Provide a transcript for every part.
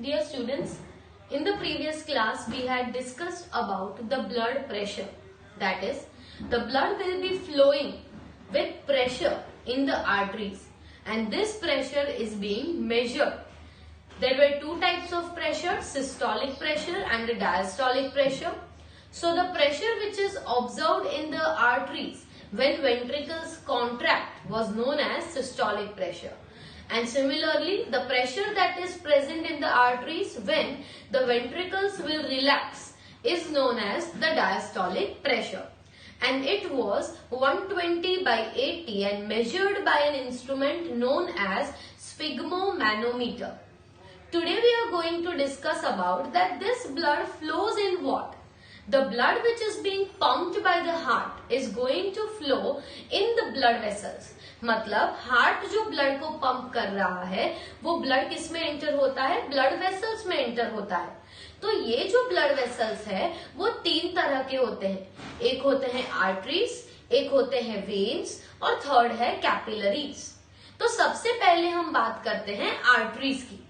Dear students, in the previous class we had discussed about the blood pressure. That is, the blood will be flowing with pressure in the arteries and this pressure is being measured. There were two types of pressure, systolic pressure and diastolic pressure. So the pressure which is observed in the arteries when ventricles contract was known as systolic pressure. And similarly, the pressure that is present in the arteries when the ventricles will relax is known as the diastolic pressure. And it was 120 by 80 and measured by an instrument known as sphygmomanometer. Today we are going to discuss about that this blood flows in what? The blood which is being pumped by the heart is going to flow in the blood vessels. मतलब heart जो blood को pump कर रहा है वो blood किस में enter होता है? ब्लड वेसल्स में एंटर होता है. तो ये जो ब्लड वेसल्स है वो तीन तरह के होते हैं. एक होते हैं आर्टरीज, एक होते हैं वेन्स और थर्ड है कैपिलरीज. तो सबसे पहले हम बात करते हैं आर्टरीज की.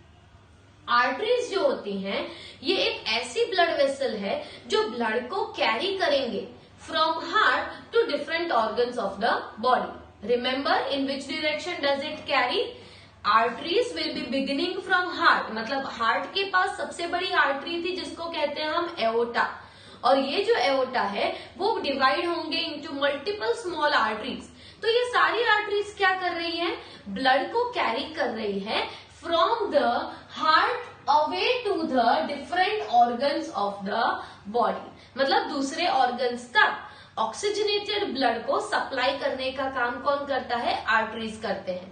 आर्टरीज जो होती हैं ये एक ऐसी ब्लड वेसल है जो ब्लड को कैरी करेंगे from heart to different organs of the body. Remember in which direction does it carry? Arteries will be beginning from heart. मतलब हार्ट के पास सबसे बड़ी आर्टरी थी जिसको कहते हैं हम एओर्टा. और ये जो एओर्टा है वो डिवाइड होंगे इनटू मल्टीपल स्मॉल आर्टरीज. तो ये सारी आर्टरीज क्या कर रही हैं? ब्लड को कैरी कर रही है from the heart away to the different organs of the body. मतलब दूसरे ऑर्गन्स तक ऑक्सीजनेटेड ब्लड को सप्लाई करने का काम कौन करता है? आर्टरीज करते हैं.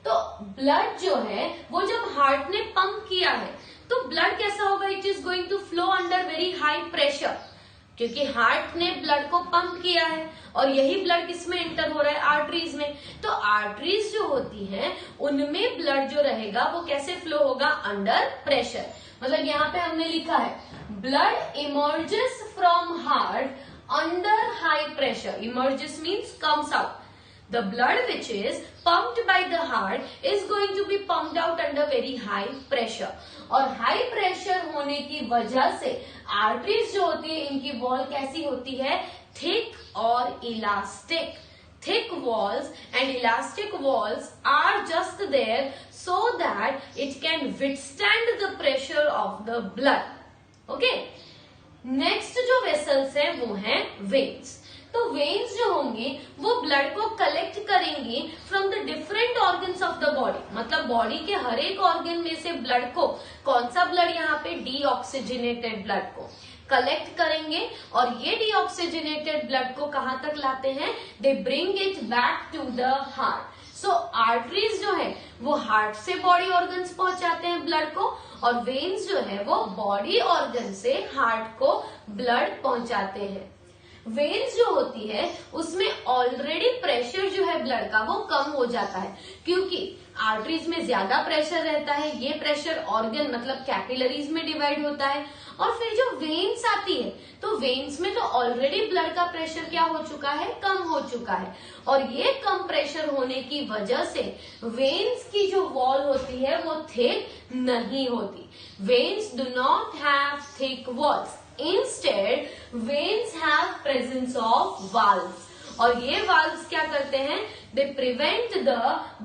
तो ब्लड जो है वो जब हार्ट ने पंप किया है तो ब्लड कैसा होगा? It is going to flow under very high pressure, क्योंकि हार्ट ने ब्लड को पंप किया है और यही ब्लड किसमें एंटर हो रहा है? आर्टरीज में. तो आर्टरीज जो होती हैं उनमें ब्लड जो रहेगा वो कैसे फ्लो होगा? Under pressure. मतलब यहाँ पे हमने लिखा है blood emerges from heart under high pressure. Emerges means comes out. The blood which is pumped by the heart is going to be pumped out under very high pressure. और high pressure होने की वजह से arteries जो होती है इनकी wall कैसी होती है? Thick और elastic. Thick walls and elastic walls are just there so that it can withstand the pressure of the blood. Okay? Next जो वेसल्स हैं वो हैं वेन्स. तो वेन्स जो होंगी वो ब्लड को कलेक्ट करेंगी from the different organs of the body. मतलब बॉडी के हर एक ऑर्गन में से ब्लड को, कौन सा ब्लड? यहाँ पे डीऑक्सीजनेटेड ब्लड को कलेक्ट करेंगे और ये डीऑक्सीजनेटेड ब्लड को कहाँ तक लाते हैं? They bring it back to the heart. So arteries जो है वो हार्ट से बॉडी ऑर्गन्स पहुंचाते हैं ब्लड को और वेन्स जो है वो बॉडी ऑर्गन से हार्ट को ब्लड पहुंचाते हैं. वेन्स जो होती है उसमें ऑलरेडी प्रेशर जो है ब्लड का वो कम हो जाता है क्योंकि आर्टरीज में ज्यादा प्रेशर रहता है. ये प्रेशर ऑर्गन मतलब कैपिलरीज में डिवाइड होता है. और फिर जो वेन्स आती है तो वेन्स में तो ऑलरेडी ब्लड का प्रेशर क्या हो चुका है? कम हो चुका है. और ये कम प्रेशर होने की वजह से वेन्स की जो वॉल होती है वो थिक नहीं होती. Veins do not have thick walls. Instead, veins have presence of valves. और ये valves क्या करते हैं? They prevent the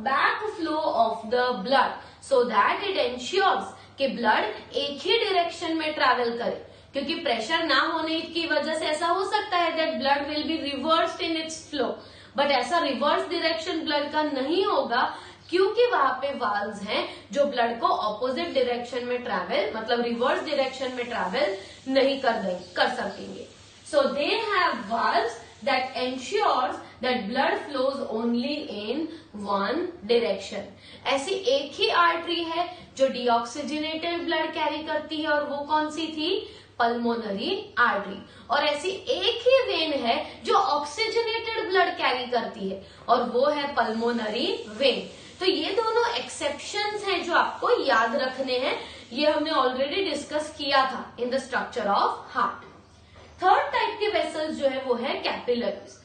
backflow of the blood so that it ensures कि blood एक ही direction में travel करे. क्योंकि प्रेशर ना होने की वजह से ऐसा हो सकता है that blood will be reversed in its flow. But ऐसा रिवर्स डायरेक्शन ब्लड का नहीं होगा क्योंकि वहां पे वाल्व्स हैं जो ब्लड को ऑपोजिट डायरेक्शन में ट्रैवल मतलब रिवर्स डायरेक्शन में ट्रैवल नहीं कर सकेंगे. So they have valves that ensures that blood flows only in one direction. ऐसी एक ही आर्टरी है जो डीऑक्सीजनेटेड ब्लड कैरी करती है और वो कौन सी थी? Pulmonary artery. और ऐसी एक ही वेन है जो ऑक्सीजनेटेड ब्लड कैरी करती है और वो है पल्मोनरी वेन. तो ये दोनों एक्सेप्शंस हैं जो आपको याद रखने हैं. ये हमने ऑलरेडी डिस्कस किया था in the structure of heart. Third type के वेसल्स जो है वो है कैपिलरीज.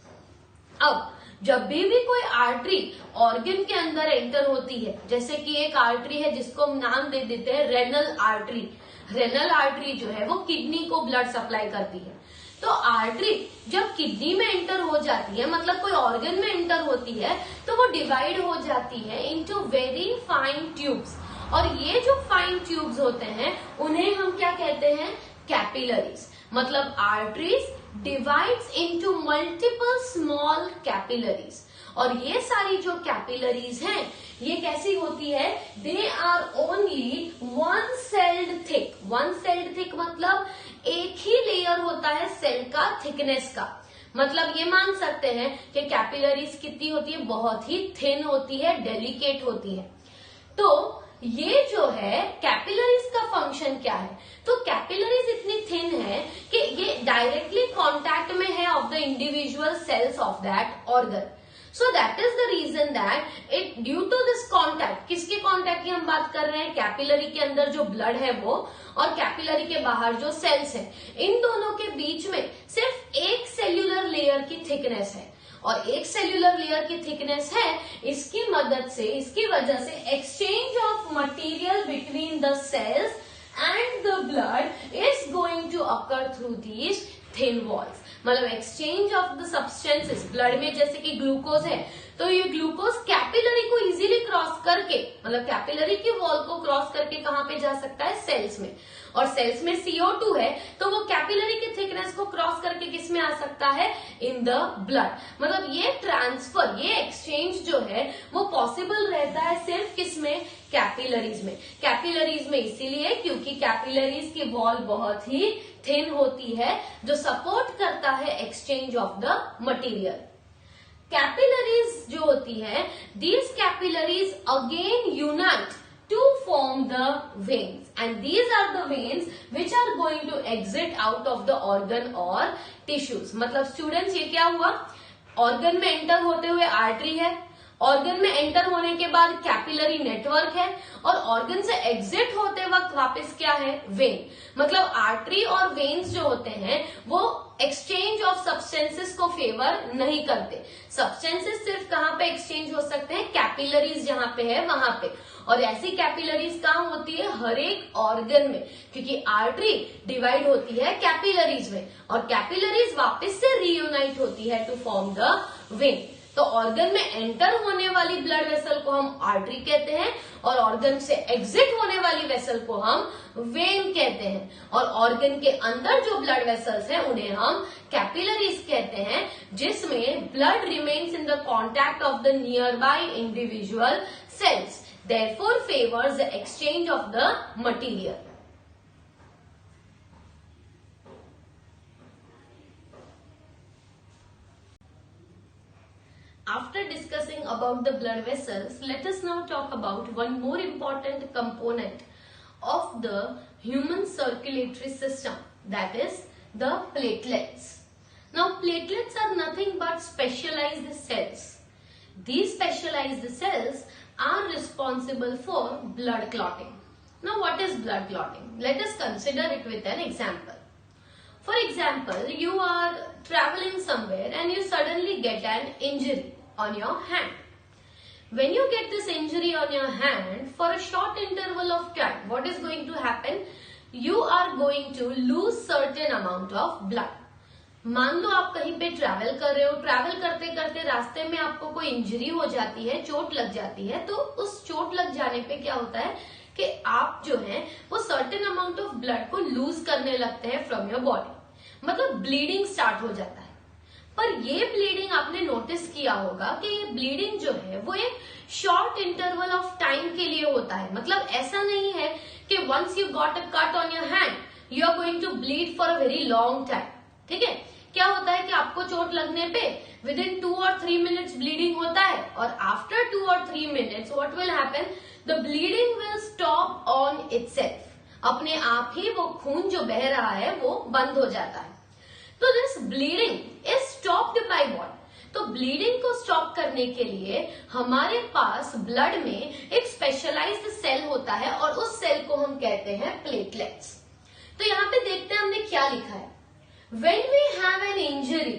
अब जब भी कोई आर्टरी ऑर्गन के अंदर एंटर होती है, जैसे कि एक आर्टरी है जिसको हम नाम दे देते हैं रेनल आर्टरी। रेनल आर्टरी जो है वो किडनी को ब्लड सप्लाई करती है। तो आर्टरी जब किडनी में एंटर हो जाती है, मतलब कोई ऑर्गन में एंटर होती है, तो वो डिवाइड हो जाती है इनटू वेरी फाइन ट्यूब्स। और ये जो फाइन ट्यूब्स होते हैं उन्हें हम क्या कहते हैं? कैपिलरीज। मतलब arteries divides into multiple small capillaries. और ये सारी जो कैपिलरीज हैं ये कैसी होती है? They are only one celled thick. One celled thick मतलब एक ही लेयर होता है सेल का थिकनेस का। मतलब ये मान सकते हैं कि कैपिलरीज कितनी होती है? बहुत ही थिन होती है, डेलिकेट होती है। तो ये जो है कैपिलरीज का फंक्शन क्या है? तो कैपिलरीज इतनी थिन है कि ये डायरेक्टली कांटेक्ट में है of the individual cells of that organ. So that is the reason that it due to this contact, किसके कांटेक्ट की हम बात कर रहे हैं? कैपिलरी के अंदर जो ब्लड है वो और कैपिलरी के बाहर जो सेल्स हैं, इन दोनों के बीच में सिर्फ एक सेल्यूलर लेयर की थिकनेस है। और एक सेल्यूलर लेयर की थिकनेस है, इसकी मदद से, इसकी वजह से exchange of material between the cells and the blood is going to occur through these thin walls. मतलब exchange of the substances blood में, जैसे कि ग्लूकोज है, तो ये ग्लूकोज कैपिलरी को इजीली क्रॉस करके, मतलब कैपिलरी की वॉल को क्रॉस करके कहाँ पे जा सकता है? सेल्स में। और सेल्स में CO2 है तो वो कैपिलरी की थिकनेस को क्रॉस करके किस में आ सकता है? In the blood. मतलब ये ट्रांसफर, ये एक्सचेंज जो है वो पॉसिबल रहता है सिर्फ किस में? कैपिलरीज में। कैपिलरीज में इसीलिए क्योंकि कैपिलरीज की वॉल बहुत ही थिन होती है जो सपोर्ट करता है exchange of the material. Capillaries जो होती है, these capillaries again unite to form the veins, and these are the veins which are going to exit out of the organ or tissues। मतलब students ये क्या हुआ? Organ में enter होते हुए आर्टरी है, ऑर्गन में एंटर होने के बाद कैपिलरी नेटवर्क है, और ऑर्गन से एग्जिट होते वक्त वापस क्या है? वेन। मतलब आर्टरी और वेन्स जो होते हैं वो एक्सचेंज ऑफ सब्सटेंसेस को फेवर नहीं करते। सब्सटेंसेस सिर्फ कहाँ पे एक्सचेंज हो सकते हैं? कैपिलरीज जहां पे है वहां पे। और ऐसी कैपिलरीज कहाँ होती है? हर एक ऑर्गन में, क्योंकि आर्टरी डिवाइड होती है कैपिलरीज में और कैपिलरीज वापस से रीयूनाइट होती है टू फॉर्म द वेन। तो ऑर्गन में एंटर होने वाली ब्लड वेसल को हम आर्टरी कहते हैं और ऑर्गन से एग्जिट होने वाली वेसल को हम वेन कहते हैं। और ऑर्गन के अंदर जो ब्लड वेसल्स हैं उन्हें हम कैपिलरीज कहते हैं, जिसमें blood remains in the contact of the near by individual cells, therefore favors the exchange of the material. After discussing about the blood vessels, let us now talk about one more important component of the human circulatory system, that is the platelets. Now platelets are nothing but specialized cells. These specialized cells are responsible for blood clotting. Now what is blood clotting? Let us consider it with an example. For example, you are traveling somewhere and you suddenly get an injury on your hand. When you get this injury on your hand, for a short interval of time, what is going to happen? You are going to lose certain amount of blood. मान लो आप कहीं पे travel कर रहे हो, travel करते करते रास्ते में आपको कोई इंजरी हो जाती है, चोट लग जाती है, तो उस चोट लग जाने पे क्या होता है कि आप जो है वो सर्टेन अमाउंट ऑफ ब्लड को लूज करने लगते हैं फ्रॉम योर बॉडी। मतलब ब्लीडिंग स्टार्ट हो जाता है। पर ये ब्लीडिंग आपने नोटिस किया होगा कि ये ब्लीडिंग जो है वो एक शॉर्ट इंटरवल ऑफ टाइम के लिए होता है। मतलब ऐसा नहीं है कि once you got a cut on your hand you are going to bleed for a very long time. ठीक है, क्या होता है कि आपको चोट लगने पे with in 2 or 3 minutes bleeding होता है, और after 2 or 3 minutes what will happen? The bleeding will stop on itself. अपने आप ही वो खून जो बह रहा है वो बंद हो जाता है। तो this bleeding is stopped by what? तो ब्लीडिंग को स्टॉप करने के लिए हमारे पास ब्लड में एक स्पेशलाइज्ड सेल होता है और उस सेल को हम कहते हैं प्लेटलेट्स। तो यहाँ पे देखते हैं हमने क्या लिखा है। When we have an injury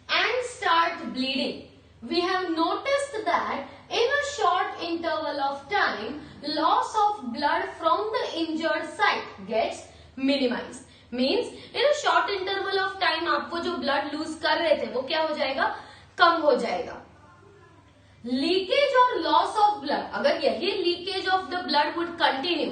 and start bleeding, we have noticed that in a short interval of time, loss of blood from the injured site gets minimized. Means in a short interval of time आपको जो blood lose कर रहे थे वो क्या हो जाएगा, कम हो जाएगा. लीकेज और लॉस ऑफ ब्लड, अगर यही leakage of the blood would continue,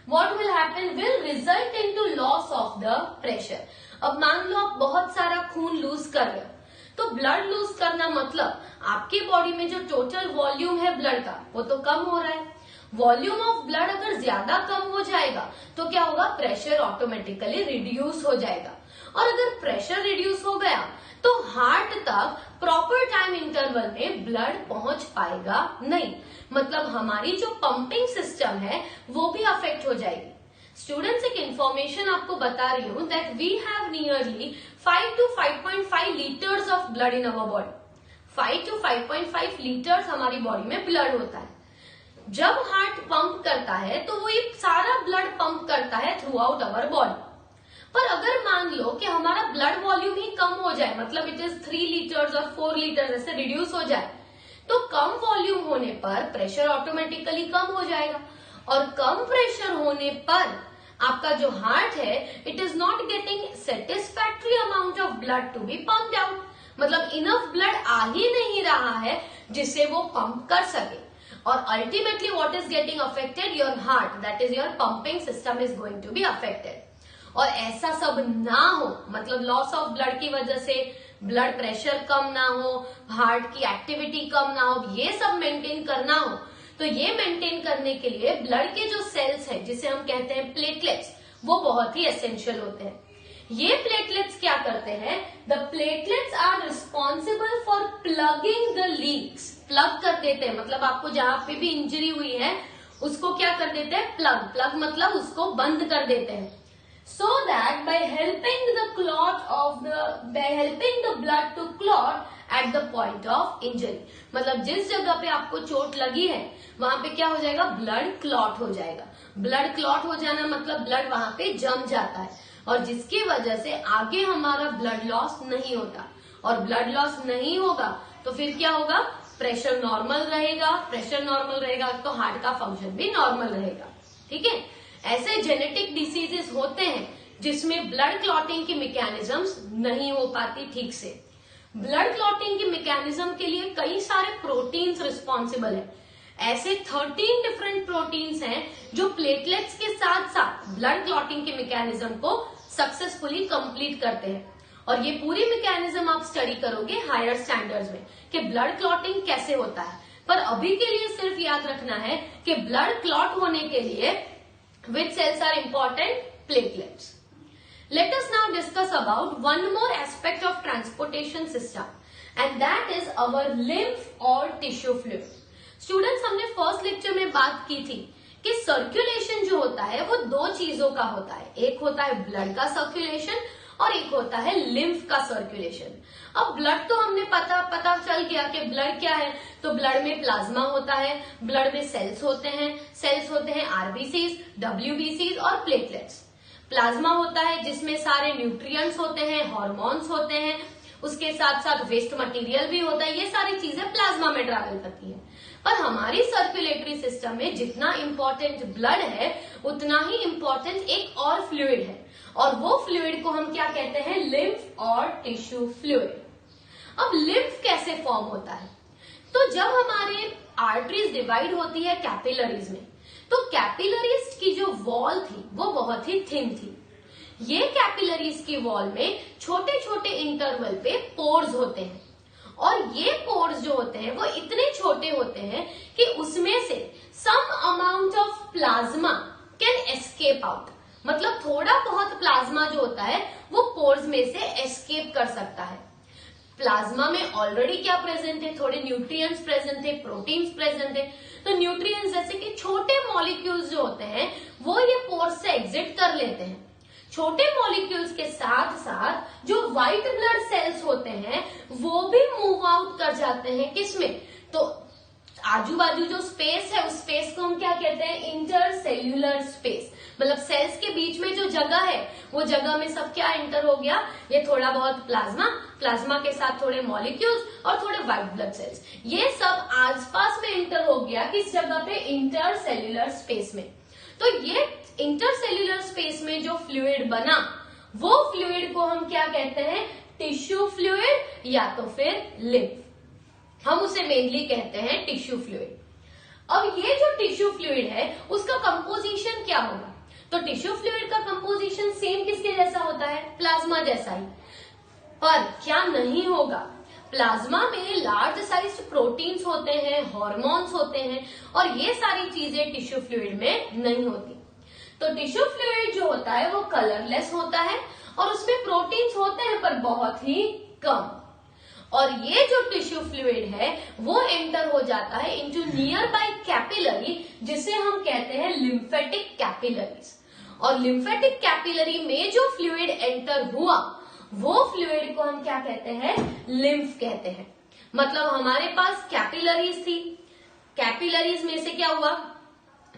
what will happen will result into loss of the pressure. अब मान लो आप बहुत सारा खून लूज कर रहे हो, तो ब्लड लूज करना मतलब आपकी बॉडी में जो टोटल वॉल्यूम है ब्लड का वो तो कम हो रहा है. वॉल्यूम ऑफ ब्लड अगर ज्यादा कम हो जाएगा तो क्या होगा, प्रेशर ऑटोमेटिकली रिड्यूस हो जाएगा. और अगर प्रेशर रिड्यूस हो गया तो हार्ट तक प्रॉपर टाइम इंटरवल में ब्लड पहुंच पाएगा नहीं. मतलब हमारी जो पंपिंग सिस्टम है वो भी अफेक्ट हो जाएगी. स्टूडेंट्स, एक इंफॉर्मेशन आपको बता रही हूं that we have nearly 5 to 5.5 litres of blood in our body. 5 to 5.5 litres हमारी बॉडी में ब्लड होता है. जब हार्ट पंप करता है तो वो ये सारा ब्लड पंप करता है थ्रू आउट अवर बॉडी. पर अगर मान लो कि हमारा ब्लड वॉल्यूम ही कम हो जाए, मतलब इट इज 3 लीटर्स और 4 लीटर्स ऐसे रिड्यूस हो जाए, तो कम वॉल्यूम होने पर प्रेशर ऑटोमेटिकली कम हो जाएगा. और कम प्रेशर होने पर आपका जो हार्ट है it is not getting satisfactory amount of blood to be pumped out. मतलब इनफ ब्लड आ ही नहीं रहा है जिससे वो पंप कर सके. और ultimately what is getting affected, your heart, that is your pumping system is going to be affected. और ऐसा सब ना हो, मतलब लॉस ऑफ ब्लड की वजह से ब्लड प्रेशर कम ना हो, हार्ट की एक्टिविटी कम ना हो, ये सब मेंटेन करना हो, तो ये मेंटेन करने के लिए ब्लड के जो सेल्स हैं जिसे हम कहते हैं प्लेटलेट्स, वो बहुत ही एसेंशियल होते हैं. ये प्लेटलेट्स क्या करते हैं, the platelets are responsible for plugging the leaks. Plug कर देते हैं, मतलब आपको जहां पे भी इंजरी हुई है उसको क्या कर देते हैं, प्लग मतलब उसको बंद कर देते हैं. So that by helping the blood to clot at the point of injury, मतलब जिस जगह पे आपको चोट लगी है वहां पे क्या हो जाएगा, ब्लड क्लॉट हो जाएगा. ब्लड क्लॉट हो जाना मतलब ब्लड वहां पे जम जाता है और जिसकी वजह से आगे हमारा ब्लड लॉस नहीं होता. और ब्लड लॉस नहीं होगा तो फिर क्या होगा, प्रेशर नॉर्मल रहेगा. प्रेशर नॉर्मल रहेगा तो हार्ट का फंक्शन भी नॉर्मल रहेगा. ठीक है. ऐसे जेनेटिक डिसीजेस होते हैं जिसमें ब्लड क्लॉटिंग की मैकेनिज्म्स नहीं हो पाती ठीक से. ब्लड क्लॉटिंग की मैकेनिज्म के लिए कई सारे प्रोटीन्स रिस्पॉन्सिबल है. ऐसे 13 डिफरेंट प्रोटीन्स हैं जो प्लेटलेट्स के साथ साथ ब्लड क्लॉटिंग के मैकेनिज्म को सक्सेसफुली कंप्लीट करते हैं. और ये पूरी मैकेनिज्म आप स्टडी करोगे हायर स्टैंडर्ड्स में कि ब्लड क्लॉटिंग कैसे होता है. पर अभी के लिए सिर्फ याद रखना है कि ब्लड क्लॉट होने के लिए which cells are important, platelets. Let us now discuss about one more aspect of transportation system and that is our lymph or tissue fluid. Students, हमने फर्स्ट लेक्चर में बात की थी कि सर्कुलेशन जो होता है वो दो चीजों का होता है. एक होता है ब्लड का सर्कुलेशन और एक होता है लिम्फ का सर्कुलेशन. अब ब्लड तो हमने पता चल गया कि ब्लड क्या है, तो ब्लड में प्लाज्मा होता है, ब्लड में सेल्स होते हैं आरबीसीज, डब्ल्यूबीसीज और प्लेटलेट्स. प्लाज्मा होता है जिसमें सारे न्यूट्रिएंट्स होते हैं, हार्मोन्स होते हैं, उसके साथ साथ वेस्ट मटेरियल भी होता है. ये सारी चीजें प्लाज्मा में ट्रैवल करती है. पर हमारी सर्कुलेटरी सिस्टम में जितना इंपॉर्टेंट ब्लड है उतना ही इंपॉर्टेंट एक और फ्लूइड है और वो फ्लूइड को हम क्या कहते हैं, लिम्फ और टिश्यू फ्लूइड. अब लिम्फ कैसे फॉर्म होता है, तो जब हमारे आर्टरीज डिवाइड होती है कैपिलरीज में, तो कैपिलरीज की जो वॉल थी वो बहुत ही थिन थी. ये कैपिलरीज की वॉल में छोटे छोटे इंटरवल पे पोर्स होते हैं और ये पोर्स जो होते हैं वो इतने छोटे होते हैं कि उसमें से some amount of plasma can escape out. मतलब थोड़ा बहुत प्लाज्मा जो होता है वो पोर्स में से एस्केप कर सकता है. प्लाज्मा में ऑलरेडी क्या प्रेजेंट है, थोड़े न्यूट्रिएंट्स प्रेजेंट है, प्रोटीन्स प्रेजेंट है. तो न्यूट्रिएंट्स जैसे कि छोटे मॉलिक्यूल्स जो होते हैं वो ये पोर्स से एग्जिट कर लेते हैं. छोटे मॉलिक्यूल्स के साथ साथ जो व्हाइट ब्लड सेल्स होते हैं वो भी मूव आउट कर जाते हैं. किसमें, तो आजू बाजू जो स्पेस है उस स्पेस को हम क्या कहते हैं, इंटरसेल्यूलर स्पेस. मतलब सेल्स के बीच में जो जगह है वो जगह में सब क्या एंटर हो गया, ये थोड़ा बहुत प्लाज्मा, प्लाज्मा के साथ थोड़े मॉलिक्यूल्स और थोड़े व्हाइट ब्लड सेल्स, ये सब आसपास में एंटर हो गया किस जगह पे, इंटरसेल्यूलर स्पेस में। तो ये इंटरसेल्यूलर स्पेस में जो फ्लूइड बना वो फ्लूइड को हम क्या कहते हैं, टिश्यू फ्लूइड या तो फिर लिम्फ। हम उसे मेनली कहते हैं टिश्यू फ्लूइड। अब ये जो टिश्यू फ्लूइड है उसका कंपोजिशन क्या होगा, तो टिश्यू फ्लूइड का कंपोजिशन सेम किसके जैसा होता है, प्लाज्मा जैसा ही। पर क्या नहीं होगा, प्लाज्मा में लार्ज साइज प्रोटीन्स होते हैं, हार्मोन्स होते हैं, और ये सारी चीजें टिश्यू फ्लूइड में नहीं होती। तो टिश्यू फ्लूइड जो होता है वो कलरलेस होता है और उसमें प्रोटीन्स होते हैं पर बहुत ही कम। और ये जो टिश्यू फ्लूइड है वो एंटर हो जाता है इनटू नियर बाय कैपिलरी, जिसे हम कहते हैं लिम्फेटिक कैपिलरीज। और लिम्फेटिक कैपिलरी में जो फ्लूइड एंटर हुआ वो फ्लूइड को हम क्या कहते हैं, लिम्फ कहते हैं। मतलब हमारे पास कैपिलरीज थी, कैपिलरीज में से क्या हुआ,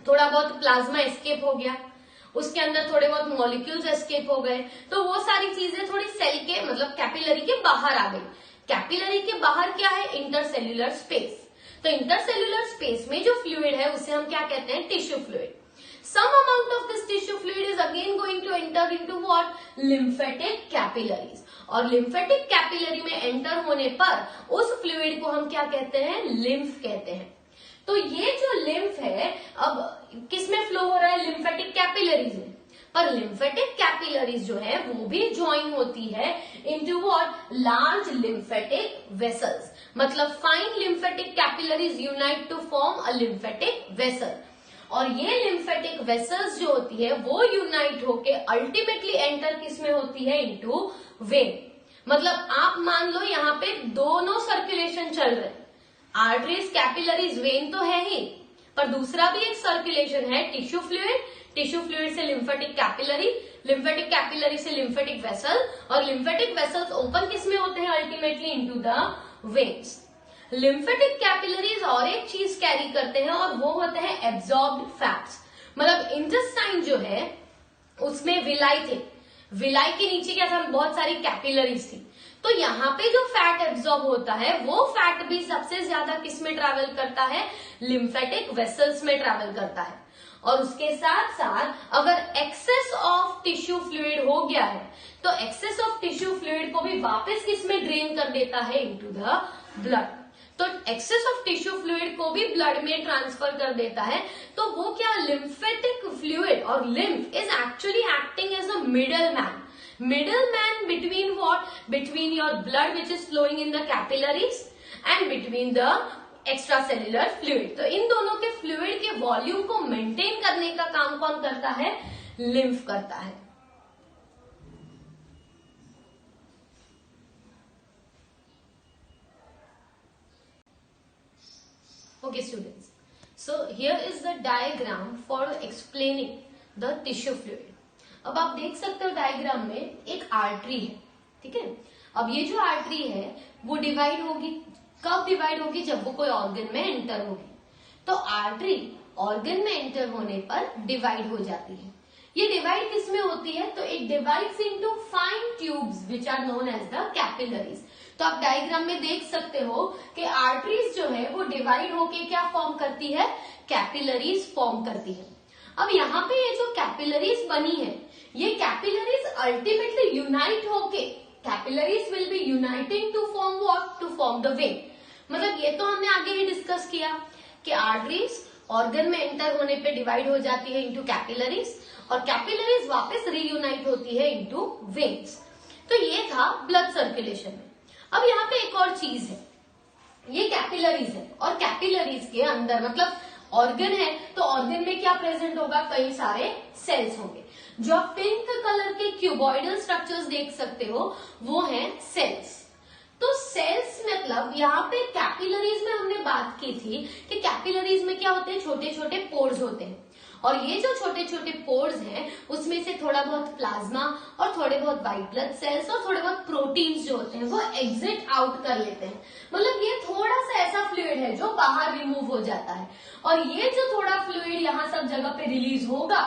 थोड़ा बहुत प्लाज्मा एस्केप हो गया, उसके अंदर थोड़े बहुत मॉलिक्यूल्स एस्केप हो गए, तो वो सारी चीजें थोड़ी सेल के मतलब कैपिलरी के बाहर आ गई। कैपिलरी के बाहर क्या है, इंटरसेल्यूलर स्पेस। तो इंटरसेल्यूलर स्पेस में जो फ्लूइड है उसे हम क्या कहते हैं, tissue fluid. Some amount of this tissue fluid is again going to enter into what, lymphatic capillaries। और lymphatic capillary में एंटर होने पर उस फ्लूइड को हम क्या कहते हैं, लिम्फ कहते हैं। तो ये जो लिम्फ है अब किस में फ्लो हो रहा है, लिम्फेटिक कैपिलरीज में। पर लिम्फेटिक कैपिलरीज जो है वो भी ज्वाइन होती है into what, large lymphatic vessels. मतलब fine lymphatic capillaries unite to form a lymphatic vessel. और ये लिम्फेटिक वेसल्स जो होती है वो यूनाइट होके अल्टीमेटली एंटर किस में होती है, इनटू वेन। मतलब आप मान लो यहाँ पे दोनों सर्कुलेशन चल रहे हैं, आर्टरीज, कैपिलरीज, वेन तो है ही, पर दूसरा भी एक सर्कुलेशन है, टिश्यू फ्लूइड, टिश्यू फ्लूइड से लिम्फेटिक कैपिलरी, लिम्फेटिक कैपिलरी से लिम्फेटिक वेसल, और लिम्फेटिक वेसल्स ओपन किस में होते हैं, ultimately into the veins. Lymphatic capillaries और एक चीज कैरी करते हैं और वो होते हैं एब्जॉर्ब्ड फैट्स। मतलब इंटेस्टाइन जो है उसमें विलाई थे, विलाई के नीचे क्या था, बहुत सारी कैपिलरीज थी। तो यहाँ पे जो फैट एब्जॉर्ब होता है वो फैट भी सबसे ज्यादा किस में ट्रैवल करता है, लिम्फेटिक वेसल्स में ट्रैवल करता है। और उसके साथ साथ अगर एक्सेस ऑफ टिश्यू फ्लूइड हो गया है तो एक्सेस ऑफ टिश्यू फ्लूइड को भी वापस किस में ड्रेन कर देता है, इनटू द ब्लड। तो एक्सेस ऑफ टिश्यू फ्लूइड को भी ब्लड में ट्रांसफर कर देता है। तो वो क्या, लिम्फेटिक फ्लूइड और lymph is actually acting as a middleman between what, between your blood which is flowing in the capillaries and between the extracellular fluid। तो इन दोनों के फ्लूइड के वॉल्यूम को मेंटेन करने का काम कौन करता है, लिम्फ करता है। Okay students, so here is the diagram for explaining the tissue fluid। अब आप देख सकते हो डायग्राम में एक आर्टरी है, ठीक है। अब ये जो आर्टरी है वो डिवाइड होगी, कब डिवाइड होगी, जब वो कोई ऑर्गन में एंटर होगी। तो आर्टरी ऑर्गन में एंटर होने पर डिवाइड हो जाती है। ये डिवाइड किस में होती है, तो it divides into fine tubes which are known as the capillaries. तो आप डायग्राम में देख सकते हो कि आर्टरीज जो है वो डिवाइड होके क्या फॉर्म करती है, कैपिलरीज फॉर्म करती है। अब यहाँ पे ये जो कैपिलरीज बनी है, ये कैपिलरीज अल्टीमेटली यूनाइट होके, capillaries will be uniting to form what, to form the vein. मतलब ये तो हमने आगे ही डिस्कस किया कि आर्टरीज ऑर्गन में एंटर होने पे डिवाइड हो जाती है इनटू कैपिलरीज, और कैपिलरीज वापस रीयूनाइट होती है इनटू वेन्स। तो ये था ब्लड सर्कुलेशन में। अब यहाँ पे एक और चीज है, ये कैपिलरीज है और कैपिलरीज के अंदर मतलब ऑर्गन है, तो ऑर्गन में क्या प्रेजेंट होगा, कई सारे सेल्स होंगे। जो आप पिंक कलर के क्यूबॉइडल स्ट्रक्चर्स देख सकते हो वो हैं सेल्स। तो सेल्स मतलब यहाँ पे कैपिलरीज में हमने बात की थी कि कैपिलरीज में क्या होते हैं, छोटे छोटे पोर्स होते हैं, और ये जो छोटे छोटे पोर्स हैं उसमें से थोड़ा बहुत प्लाज्मा और थोड़े बहुत व्हाइट ब्लड सेल्स और थोड़े बहुत प्रोटीन्स जो होते हैं वो एग्जिट आउट कर लेते हैं। मतलब ये थोड़ा सा ऐसा फ्लूइड है जो बाहर रिमूव हो जाता है, और ये जो थोड़ा फ्लूइड यहाँ सब जगह पे रिलीज होगा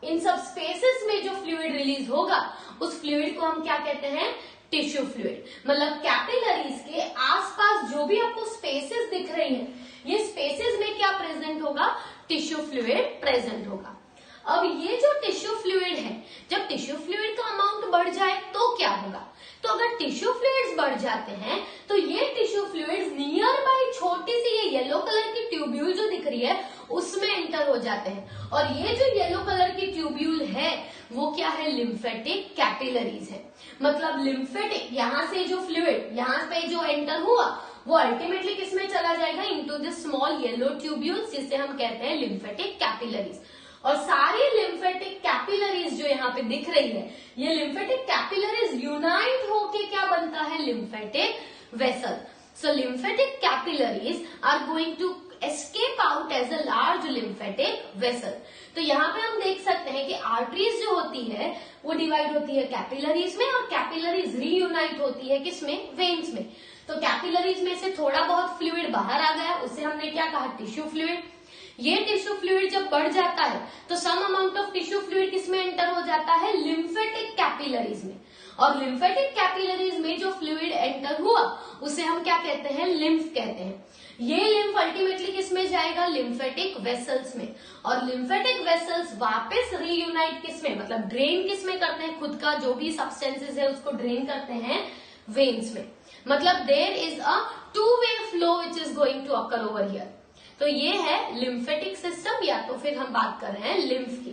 इन सब स्पेसेस में जो फ्लूइड रिलीज होगा उस फ्लूइड को हम क्या कहते हैं, टिश्यू फ्लूइड। मतलब कैपिलरीज के आसपास जो भी आपको स्पेसेस दिख रही हैं, ये स्पेसेस में क्या प्रेजेंट होगा, टिश्यू फ्लूइड प्रेजेंट होगा। अब ये जो टिश्यू फ्लूइड है, जब टिश्यू फ्लूइड का अमाउंट बढ़ जाए तो क्या होगा, तो अगर टिश्यू फ्लूइड्स बढ़ जाते हैं तो ये टिश्यू फ्लूइड्स नियर बाय छोटी सी ये येलो कलर की ट्यूब्यूल जो दिख रही है उसमें एंटर हो जाते हैं। और ये जो येलो कलर की ट्यूब्यूल है वो क्या है, लिम्फेटिक कैपिलरीज है। मतलब लिम्फेटिक, यहाँ से जो फ्लूइड यहाँ पे जो एंटर हुआ वो अल्टीमेटली किसमें चला जाएगा, into this small yellow tubules, जिसे हम कहते हैं लिम्फेटिक कैपिलरीज। और सारी लिम्फेटिक कैपिलरीज जो यहाँ पे दिख रही है, ये लिम्फेटिक कैपिलरीज यूनाइट होके क्या बनता है, lymphatic vessel. So lymphatic capillaries are going to escape out as a large lymphatic vessel. तो यहाँ पे हम देख सकते हैं कि आर्टरीज जो होती है वो डिवाइड होती है कैपिलरीज में, और कैपिलरीज रीयूनाइट होती है किसमें, वेन्स में। तो कैपिलरीज में से थोड़ा बहुत फ्लूइड बाहर आ गया, उसे हमने क्या कहा, टिश्यू फ्लूइड। ये टिश्यू फ्लूइड जब बढ़ जाता है तो some amount of tissue fluid किसमें एंटर हो जाता है, लिम्फेटिक कैपिलरीज में। और लिम्फेटिक कैपिलरीज में जो फ्लूइड एंटर हुआ उसे हम क्या कहते हैं, लिम्फ कहते हैं। ये लिम्फ अल्टीमेटली किसमें जाएगा, लिम्फेटिक वेसल्स में। और लिम्फेटिक वेसल्स वापस रीयूनाइट किसमें, मतलब ड्रेन किसमें करते हैं, खुद का जो भी सब्सटेंसेस है उसको ड्रेन करते हैं वेन्स में। मतलब there is a two way flow which is going to occur over here. तो ये है लिम्फेटिक सिस्टम, या तो फिर हम बात कर रहे हैं लिम्फ की।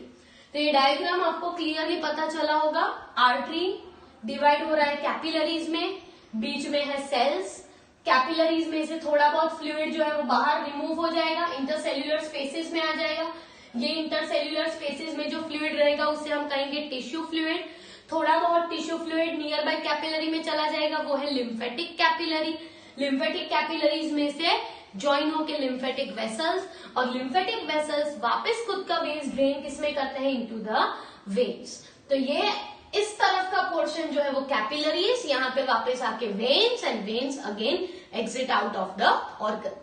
तो ये डायग्राम आपको क्लियरली पता चला होगा। आर्टरी डिवाइड हो रहा है कैपिलरीज में, बीच में है सेल्स। कैपिलरीज में से थोड़ा बहुत फ्लूइड जो है वो बाहर रिमूव हो जाएगा, इंटरसेल्यूलर स्पेसेस में आ जाएगा। ये इंटरसेल्यूलर स्पेसेस में जो फ्लूइड रहेगा उसे हम कहेंगे टिश्यू फ्लूइड। थोड़ा बहुत tissue fluid near by capillary में चला जाएगा, वो है लिम्फेटिक कैपिलरी। लिम्फेटिक कैपिलरीज में से ज्वाइन होके लिम्फेटिक वेसल्स, और लिम्फेटिक वेसल्स वापस खुद का वेन्स ड्रेन किसमें करते हैं, इनटू द वेन्स। तो ये इस तरफ का पोर्शन जो है वो कैपिलरीज, यहाँ पे वापस आके veins, and veins again exit out of the organ.